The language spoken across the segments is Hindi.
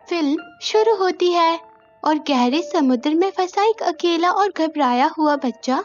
फिल्म शुरू होती है और गहरे समुद्र में फंसा एक अकेला और घबराया हुआ बच्चा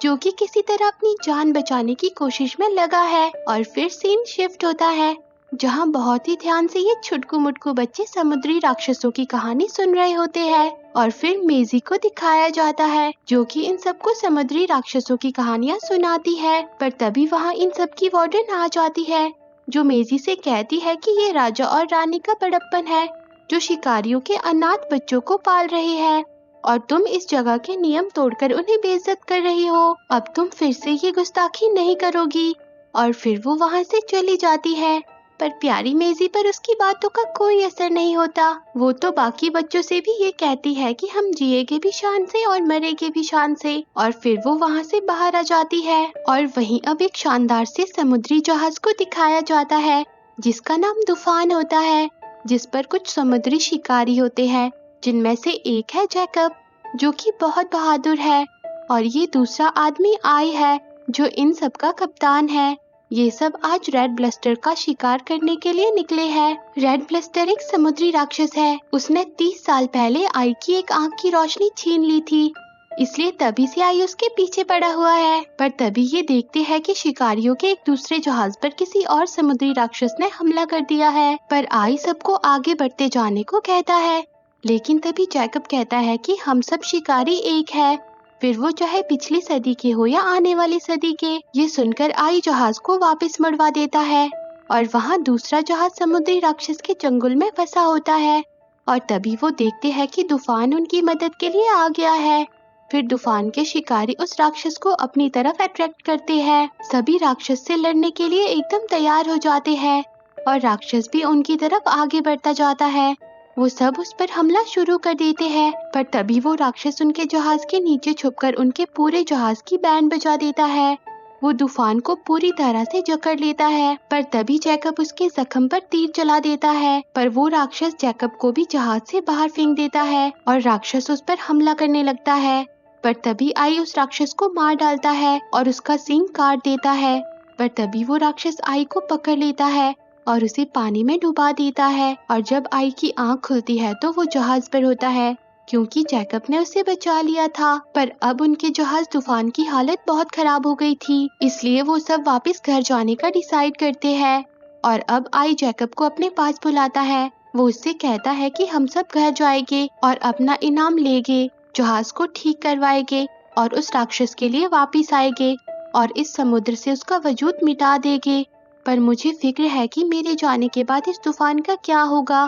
जो कि किसी तरह अपनी जान बचाने की कोशिश में लगा है। और फिर सीन शिफ्ट होता है जहां बहुत ही ध्यान से ये छुटकू मुटकू बच्चे समुद्री राक्षसों की कहानी सुन रहे होते हैं। और फिर मेजी को दिखाया जाता है जो कि इन सबको समुद्री राक्षसों की कहानियां सुनाती है। पर तभी वहां इन सब की वार्डन आ जाती है जो मेजी से कहती है कि ये राजा और रानी का बड़प्पन है जो शिकारियों के अनाथ बच्चों को पाल रहे हैं और तुम इस जगह के नियम तोड़कर उन्हें बेइज्जत कर रही हो। अब तुम फिर से ये गुस्ताखी नहीं करोगी। और फिर वो वहाँ से चली जाती है। पर प्यारी मेजी पर उसकी बातों का कोई असर नहीं होता। वो तो बाकी बच्चों से भी ये कहती है कि हम जिएंगे भी शान से और मरेंगे भी शान से। और फिर वो वहाँ से बाहर आ जाती है और वहीं अब एक शानदार से समुद्री जहाज को दिखाया जाता है जिसका नाम तूफान होता है, जिस पर कुछ समुद्री शिकारी होते हैं जिनमें से एक है जैकब जो कि बहुत बहादुर है और ये दूसरा आदमी आई है जो इन सब का कप्तान है। ये सब आज रेड ब्लस्टर का शिकार करने के लिए निकले हैं। रेड ब्लस्टर एक समुद्री राक्षस है। उसने 30 साल पहले आई की एक आंख की रोशनी छीन ली थी, इसलिए तभी से आई उसके पीछे पड़ा हुआ है। पर तभी ये देखते हैं कि शिकारियों के एक दूसरे जहाज पर किसी और समुद्री राक्षस ने हमला कर दिया है। पर आई सबको आगे बढ़ते जाने को कहता है, लेकिन तभी जैकब कहता है कि हम सब शिकारी एक है, फिर वो चाहे पिछली सदी के हो या आने वाली सदी के। ये सुनकर आई जहाज को वापस मुड़वा देता है और वहाँ दूसरा जहाज समुद्री राक्षस के चंगुल में फंसा होता है। और तभी वो देखते हैं कि तूफान उनकी मदद के लिए आ गया है। फिर तूफान के शिकारी उस राक्षस को अपनी तरफ अट्रैक्ट करते हैं। सभी राक्षस से लड़ने के लिए एकदम तैयार हो जाते हैं और राक्षस भी उनकी तरफ आगे बढ़ता जाता है। वो सब उस पर हमला शुरू कर देते हैं। पर तभी वो राक्षस उनके जहाज के नीचे छुपकर उनके पूरे जहाज की बैंड बजा देता है। वो तूफान को पूरी तरह से जकड़ लेता है। पर तभी जैकब उसके जख्म पर तीर चला देता है, पर वो राक्षस जैकब को भी जहाज से बाहर फेंक देता है और राक्षस उस पर हमला करने लगता है। पर तभी आई उस राक्षस को मार डालता है और उसका सींग काट देता है। पर तभी वो राक्षस आई को पकड़ लेता है और उसे पानी में डुबा देता है। और जब आई की आंख खुलती है तो वो जहाज पर होता है क्योंकि जैकब ने उसे बचा लिया था। पर अब उनके जहाज तूफान की हालत बहुत खराब हो गई थी, इसलिए वो सब वापस घर जाने का डिसाइड करते हैं। और अब आई जैकब को अपने पास बुलाता है। वो उससे कहता है कि हम सब घर जाएंगे और अपना इनाम लेंगे, जहाज को ठीक करवाएंगे और उस राक्षस के लिए वापिस आएंगे और इस समुद्र से उसका वजूद मिटा देंगे। पर मुझे फिक्र है कि मेरे जाने के बाद इस तूफान का क्या होगा।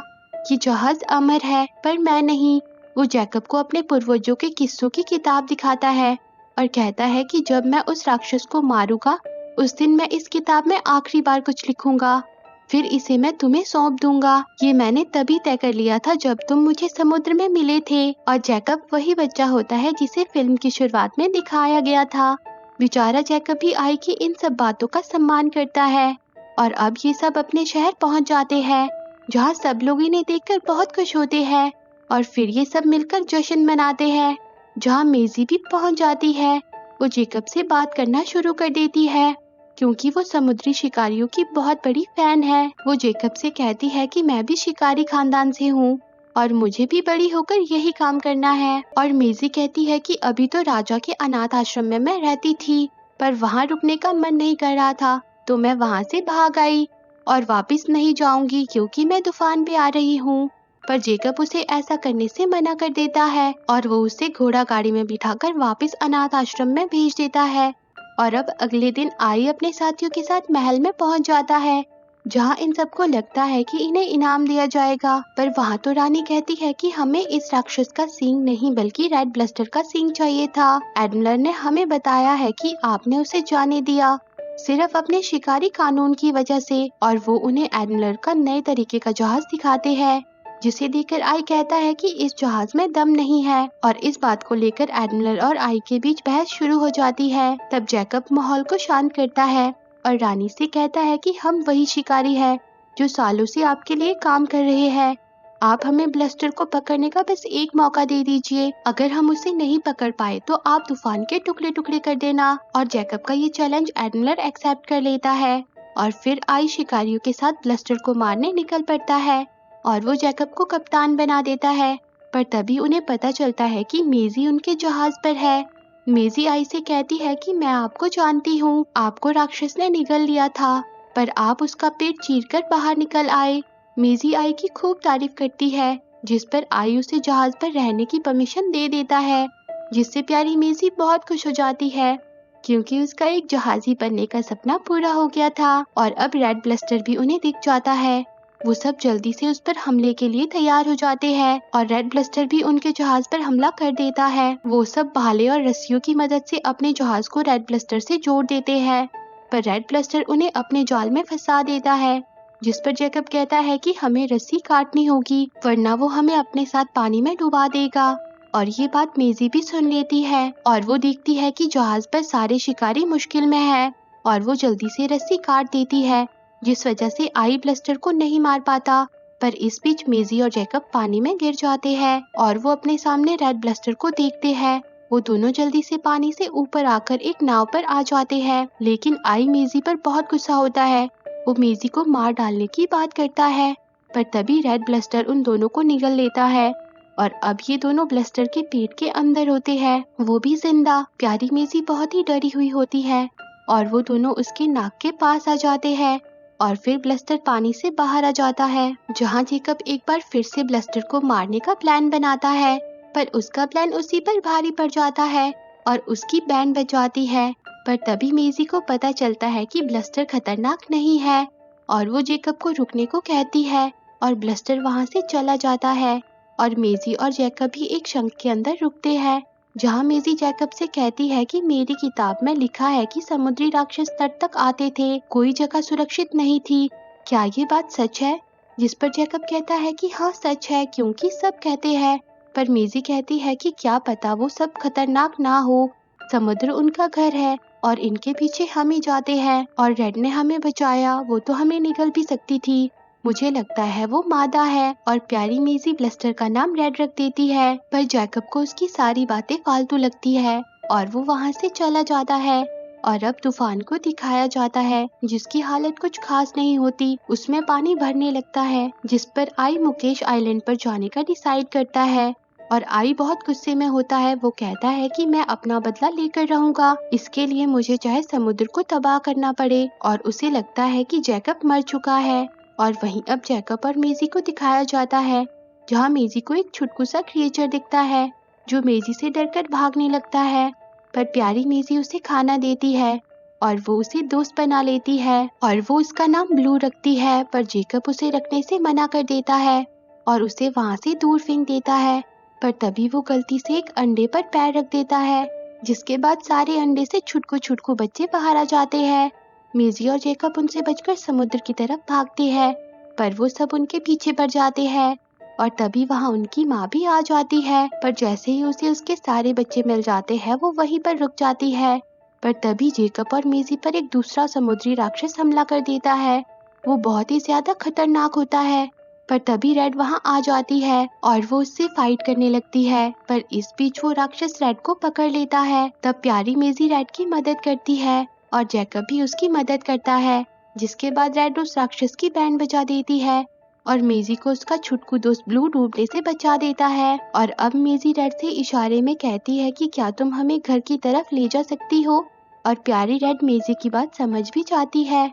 ये जहाज अमर है पर मैं नहीं। वो जैकब को अपने पूर्वजों के किस्सों की किताब दिखाता है और कहता है कि जब मैं उस राक्षस को मारूंगा उस दिन मैं इस किताब में आखिरी बार कुछ लिखूंगा, फिर इसे मैं तुम्हें सौंप दूंगा। ये मैंने तभी तय कर लिया था जब तुम मुझे समुद्र में मिले थे। और जैकब वही बच्चा होता है जिसे फिल्म की शुरुआत में दिखाया गया था। बेचारा जैकब भी आई की इन सब बातों का सम्मान करता है। और अब ये सब अपने शहर पहुंच जाते हैं जहां सब लोग इन्हें देखकर बहुत खुश होते हैं। और फिर ये सब मिलकर जश्न मनाते हैं जहां मेजी भी पहुंच जाती है। वो जैकब से बात करना शुरू कर देती है क्योंकि वो समुद्री शिकारियों की बहुत बड़ी फैन है। वो जैकब से कहती है कि मैं भी शिकारी खानदान से हूँ और मुझे भी बड़ी होकर यही काम करना है। और मेजी कहती है कि अभी तो राजा के अनाथ आश्रम में मैं रहती थी, पर वहाँ रुकने का मन नहीं कर रहा था तो मैं वहाँ से भाग आई और वापस नहीं जाऊंगी क्योंकि मैं तूफान पे आ रही हूँ। पर जैकब उसे ऐसा करने से मना कर देता है और वो उसे घोड़ा गाड़ी में बिठाकर वापस अनाथ आश्रम में भेज देता है। और अब अगले दिन आई अपने साथियों के साथ महल में पहुँच जाता है जहाँ इन सबको लगता है कि इन्हें इनाम दिया जाएगा। पर वहाँ तो रानी कहती है कि हमें इस राक्षस का सींग नहीं बल्कि रेड ब्लस्टर का सींग चाहिए था। एडमिरल ने हमें बताया है कि आपने उसे जाने दिया सिर्फ अपने शिकारी कानून की वजह से। और वो उन्हें एडमिरल का नए तरीके का जहाज दिखाते हैं जिसे देखकर आई कहता है कि इस जहाज में दम नहीं है। और इस बात को लेकर एडमिरल और आई के बीच बहस शुरू हो जाती है। तब जैकब माहौल को शांत करता है और रानी से कहता है कि हम वही शिकारी हैं जो सालों से आपके लिए काम कर रहे हैं। आप हमें ब्लस्टर को पकड़ने का बस एक मौका दे दीजिए। अगर हम उसे नहीं पकड़ पाए तो आप तूफान के टुकड़े टुकड़े कर देना। और जैकब का ये चैलेंज एडमिरल एक्सेप्ट कर लेता है और फिर आई शिकारियों के साथ ब्लस्टर को मारने निकल पड़ता है। और वो जैकब को कप्तान बना देता है। पर तभी उन्हें पता चलता है कि मेजी उनके जहाज पर है। मेजी आई से कहती है कि मैं आपको जानती हूँ, आपको राक्षस ने निगल लिया था, पर आप उसका पेट चीरकर बाहर निकल आए। मेजी आई की खूब तारीफ करती है, जिस पर आई उसे जहाज पर रहने की परमिशन दे देता है, जिससे प्यारी मेजी बहुत खुश हो जाती है, क्योंकि उसका एक जहाजी बनने का सपना पूरा हो गया था। और अब रेड ब्लस्टर भी उन्हें दिख जाता है। वो सब जल्दी से उस पर हमले के लिए तैयार हो जाते हैं और रेड ब्लस्टर भी उनके जहाज पर हमला कर देता है। वो सब भाले और रस्सियों की मदद से अपने जहाज को रेड ब्लस्टर से जोड़ देते हैं, पर रेड ब्लस्टर उन्हें अपने जाल में फंसा देता है, जिस पर जैकब कहता है कि हमें रस्सी काटनी होगी, वरना वो हमें अपने साथ पानी में डुबा देगा। और ये बात मेजी भी सुन लेती है और वो देखती है कि जहाज पर सारे शिकारी मुश्किल में हैं और वो जल्दी से रस्सी काट देती है, जिस वजह से आई ब्लस्टर को नहीं मार पाता। पर इस बीच मेजी और जैकब पानी में गिर जाते हैं और वो अपने सामने रेड ब्लस्टर को देखते हैं। वो दोनों जल्दी से पानी से ऊपर आकर एक नाव पर आ जाते हैं, लेकिन आई मेजी पर बहुत गुस्सा होता है। वो मेजी को मार डालने की बात करता है, पर तभी रेड ब्लस्टर उन दोनों को निगल लेता है और अब ये दोनों ब्लस्टर के पेट के अंदर होते हैं, वो भी जिंदा। प्यारी मेजी बहुत ही डरी हुई होती है और वो दोनों उसके नाक के पास आ जाते हैं और फिर ब्लस्टर पानी से बाहर आ जाता है, जहाँ जेकब एक बार फिर से ब्लस्टर को मारने का प्लान बनाता है, पर उसका प्लान उसी पर भारी पड़ जाता है और उसकी बैंड बज जाती है। पर तभी मेजी को पता चलता है कि ब्लस्टर खतरनाक नहीं है और वो जेकब को रुकने को कहती है और ब्लस्टर वहाँ से चला जाता है और मेजी और जैकब भी एक शंख के अंदर रुकते हैं, जहाँ मेजी जैकब से कहती है कि मेरी किताब में लिखा है कि समुद्री राक्षस तट तक आते थे, कोई जगह सुरक्षित नहीं थी, क्या ये बात सच है? जिस पर जैकब कहता है कि हाँ सच है, क्योंकि सब कहते हैं। पर मेजी कहती है कि क्या पता वो सब खतरनाक ना हो, समुद्र उनका घर है और इनके पीछे हम ही जाते हैं और रेड ने हमें बचाया, वो तो हमें निगल भी सकती थी, मुझे लगता है वो मादा है। और प्यारी मेजी ब्लस्टर का नाम रेड रख देती है, पर जैकब को उसकी सारी बातें फालतू लगती है और वो वहाँ से चला जाता है। और अब तूफान को दिखाया जाता है, जिसकी हालत कुछ खास नहीं होती, उसमें पानी भरने लगता है, जिस पर आई मुकेश आइलैंड पर जाने का डिसाइड करता है और आई बहुत गुस्से में होता है। वो कहता है कि मैं अपना बदला लेकर रहूंगा, इसके लिए मुझे चाहे समुद्र को तबाह करना पड़े। और उसे लगता है कि जैकब मर चुका है। और वहीं अब जैकब और मेजी को दिखाया जाता है, जहाँ मेजी को एक छुटकू सा क्रिएचर दिखता है जो मेजी से डरकर भागने लगता है, पर प्यारी मेजी उसे खाना देती है और वो उसे दोस्त बना लेती है और वो उसका नाम ब्लू रखती है, पर जैकब उसे रखने से मना कर देता है और उसे वहाँ से दूर फेंक देता है। पर तभी वो गलती से एक अंडे पर पैर रख देता है, जिसके बाद सारे अंडे से छुटकू छुटकू बच्चे बाहर आ जाते हैं। मेजी और जैकब उनसे बचकर समुद्र की तरफ भागते हैं, पर वो सब उनके पीछे पड़ जाते हैं और तभी वहाँ उनकी माँ भी आ जाती है, पर जैसे ही उसे उसके सारे बच्चे मिल जाते हैं वो वहीं पर रुक जाती है। पर तभी जैकब और मेजी पर एक दूसरा समुद्री राक्षस हमला कर देता है, वो बहुत ही ज्यादा खतरनाक होता है। पर तभी रेड वहाँ आ जाती है और वो उससे फाइट करने लगती है, पर इस बीच वो राक्षस रेड को पकड़ लेता है। तब प्यारी मेजी रेड की मदद करती है और जैकब भी उसकी मदद करता है, जिसके बाद रेड उस राक्षस की बैंड बजा देती है और मेजी को उसका छुटकू दोस्त ब्लू डूबने से बचा देता है। और अब मेजी रेड से इशारे में कहती है कि क्या तुम हमें घर की तरफ ले जा सकती हो, और प्यारी रेड मेजी की बात समझ भी जाती है।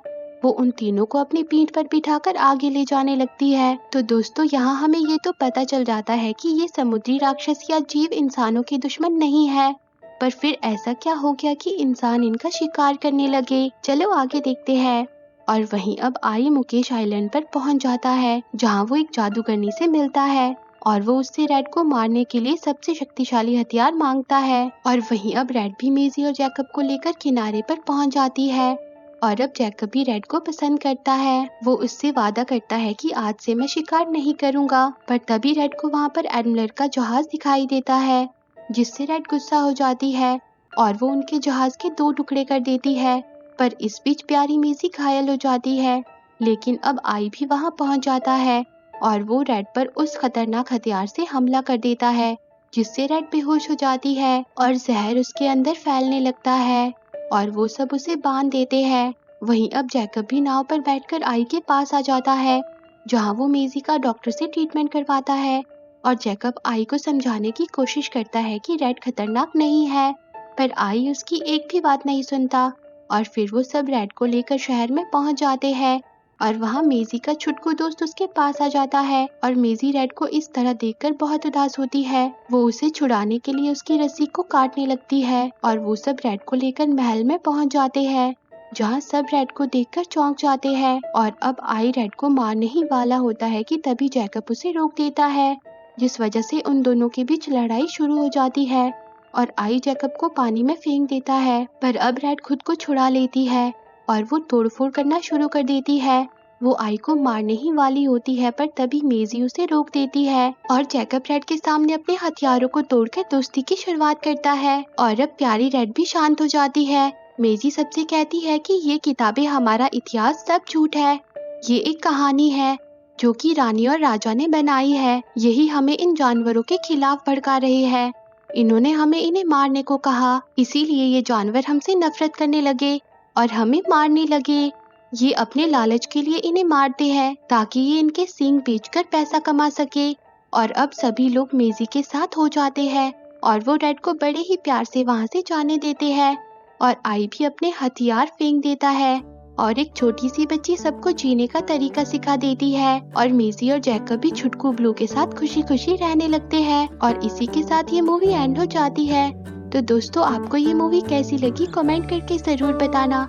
वो उन तीनों को अपनी पीठ पर बिठाकर आगे ले जाने लगती है। तो दोस्तों, यहाँ हमें ये तो पता चल जाता है कि ये समुद्री राक्षस या जीव इंसानों के दुश्मन नहीं है, पर फिर ऐसा क्या हो गया कि इंसान इनका शिकार करने लगे? चलो आगे देखते हैं। और वहीं अब आई मुकेश आइलैंड पर पहुंच जाता है, जहां वो एक जादूगरनी से मिलता है और वो उससे रेड को मारने के लिए सबसे शक्तिशाली हथियार मांगता है। और वहीं अब रेड भी मेजी और जैकब को लेकर किनारे पर पहुंच जाती है और अब जैकब भी रेड को पसंद करता है। वो उससे वादा करता है कि आज से मैं शिकार नहीं करूंगा, पर तभी रेड को वहाँ पर एडमिरल का जहाज दिखाई देता है, जिससे रेड गुस्सा हो जाती है और वो उनके जहाज के 2 टुकड़े कर देती है। पर इस बीच प्यारी मेजी घायल हो जाती है, लेकिन अब आई भी वहाँ पहुँच जाता है और वो रेड पर उस खतरनाक हथियार से हमला कर देता है, जिससे रेड बेहोश हो जाती है और जहर उसके अंदर फैलने लगता है और वो सब उसे बांध देते हैं। वहीं अब जैकब भी नाव पर बैठकर आई के पास आ जाता है जहाँ वो मेजी का डॉक्टर से ट्रीटमेंट करवाता है और जैकब आई को समझाने की कोशिश करता है कि रेड खतरनाक नहीं है, पर आई उसकी एक भी बात नहीं सुनता और फिर वो सब रेड को लेकर शहर में पहुंच जाते हैं और वहाँ मेजी का छुटकू दोस्त उसके पास आ जाता है और मेजी रेड को इस तरह देखकर बहुत उदास होती है। वो उसे छुड़ाने के लिए उसकी रस्सी को काटने लगती है और वो सब रेड को लेकर महल में पहुंच जाते हैं, जहाँ सब रेड को देखकर चौंक जाते हैं और अब आई रेड को मारने ही वाला होता है कि तभी जैकब उसे रोक देता है, जिस वजह से उन दोनों के बीच लड़ाई शुरू हो जाती है और आई जैकब को पानी में फेंक देता है। पर अब रेड खुद को छुड़ा लेती है और वो तोड़फोड़ करना शुरू कर देती है। वो आई को मारने ही वाली होती है, पर तभी मेजी उसे रोक देती है और जैकब रेड के सामने अपने हथियारों को तोड़कर दोस्ती की शुरुआत करता है और अब प्यारी रेड भी शांत हो जाती है। मेजी सबसे कहती है कि ये किताबें, हमारा इतिहास सब झूठ है, ये एक कहानी है जो कि रानी और राजा ने बनाई है। यही हमें इन जानवरों के खिलाफ भड़का रहे हैं। इन्होंने हमें इन्हें मारने को कहा, इसीलिए ये जानवर हमसे नफरत करने लगे और हमें मारने लगे। ये अपने लालच के लिए इन्हें मारते हैं ताकि ये इनके सींग बेचकर पैसा कमा सके। और अब सभी लोग मेजी के साथ हो जाते हैं और वो रेड को बड़े ही प्यार से वहाँ से जाने देते हैं और आई भी अपने हथियार फेंक देता है और एक छोटी सी बच्ची सबको जीने का तरीका सिखा देती है और मेजी और जैकब भी छुटकू ब्लू के साथ खुशी खुशी रहने लगते हैं और इसी के साथ ये मूवी एंड हो जाती है। तो दोस्तों, आपको ये मूवी कैसी लगी कमेंट करके जरूर बताना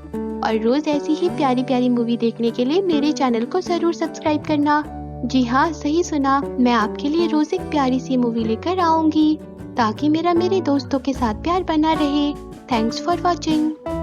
और रोज ऐसी ही प्यारी प्यारी मूवी देखने के लिए मेरे चैनल को जरूर सब्सक्राइब करना। जी हाँ, सही सुना, मैं आपके लिए रोज एक प्यारी सी मूवी लेकर आऊंगी ताकि मेरे दोस्तों के साथ प्यार बना रहे। Thanks for watching.